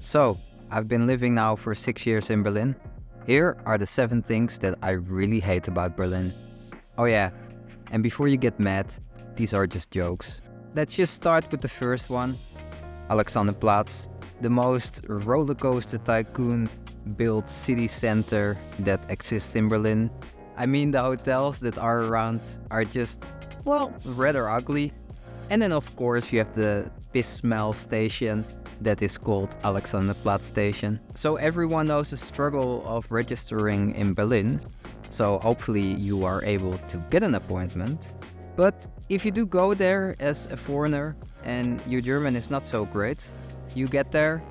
So, I've been living now for 6 years in Berlin. Here are the 7 things that I really hate about Berlin. Oh yeah, and before you get mad, these are just jokes. Let's just start with the first one. Alexanderplatz, the most rollercoaster tycoon built city center that exists in Berlin. I mean, the hotels that are around are just, well, rather ugly. And then of course you have the piss smell station that is called Alexanderplatz station. So everyone knows the struggle of registering in Berlin. So hopefully you are able to get an appointment. But if you do go there as a foreigner and your German is not so great, you get there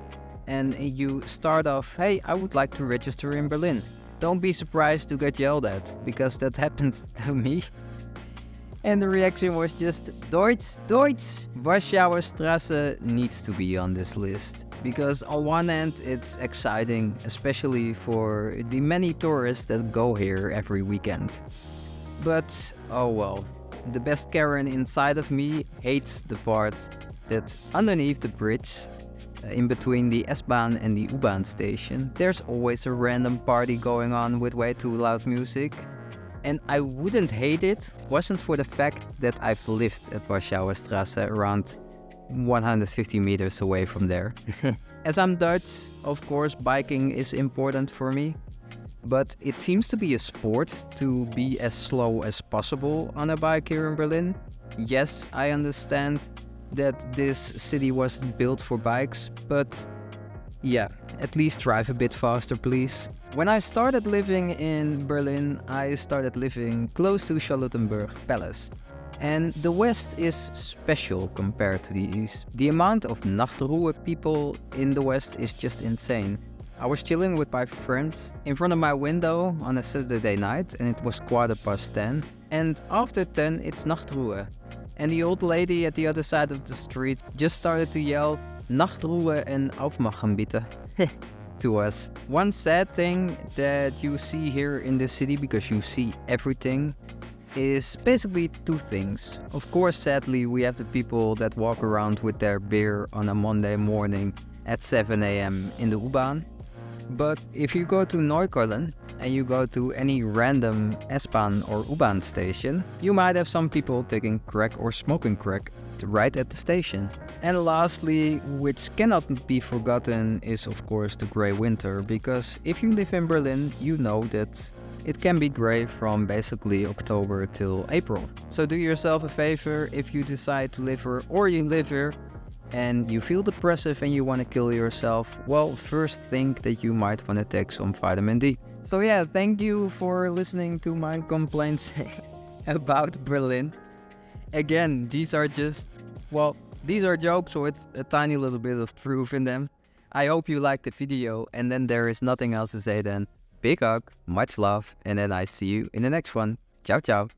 and you start off, hey, I would like to register in Berlin. Don't be surprised to get yelled at, because that happened to me. And the reaction was just, Deutsch, Warschauer Straße needs to be on this list. Because on one hand, it's exciting, especially for the many tourists that go here every weekend. But, oh well, the best Karen inside of me hates the part that underneath the bridge, in between the S-Bahn and the U-Bahn station, there's always a random party going on with way too loud music. And I wouldn't hate it, wasn't for the fact that I've lived at Warschauer Straße around 150 meters away from there. As I'm Dutch, of course, biking is important for me. But it seems to be a sport to be as slow as possible on a bike here in Berlin. Yes, I understand that this city wasn't built for bikes, but yeah, at least drive a bit faster, please. When I started living in Berlin, I started living close to Charlottenburg Palace. And the West is special compared to the East. The amount of Nachtruhe people in the West is just insane. I was chilling with my friends in front of my window on a Saturday night, and it was 10:15. And after 10, it's Nachtruhe. And the old lady at the other side of the street just started to yell, Nachtruhe en aufmachen bitte, to us. One sad thing that you see here in this city, because you see everything, is basically 2 things. Of course, sadly, we have the people that walk around with their beer on a Monday morning at 7 a.m. in the U-Bahn. But if you go to Neukölln and you go to any random S-Bahn or U-Bahn station, you might have some people taking crack or smoking crack right at the station. And lastly, which cannot be forgotten, is of course the grey winter, because if you live in Berlin, you know that it can be grey from basically October till April. So do yourself a favor if you decide to live here or you live here and you feel depressive and you want to kill yourself, well, first think that you might want to take some vitamin D. So yeah, thank you for listening to my complaints about Berlin. Again, these are just, well, these are jokes with a tiny little bit of truth in them. I hope you liked the video, and then there is nothing else to say than big hug, much love, and then I see you in the next one. Ciao, ciao.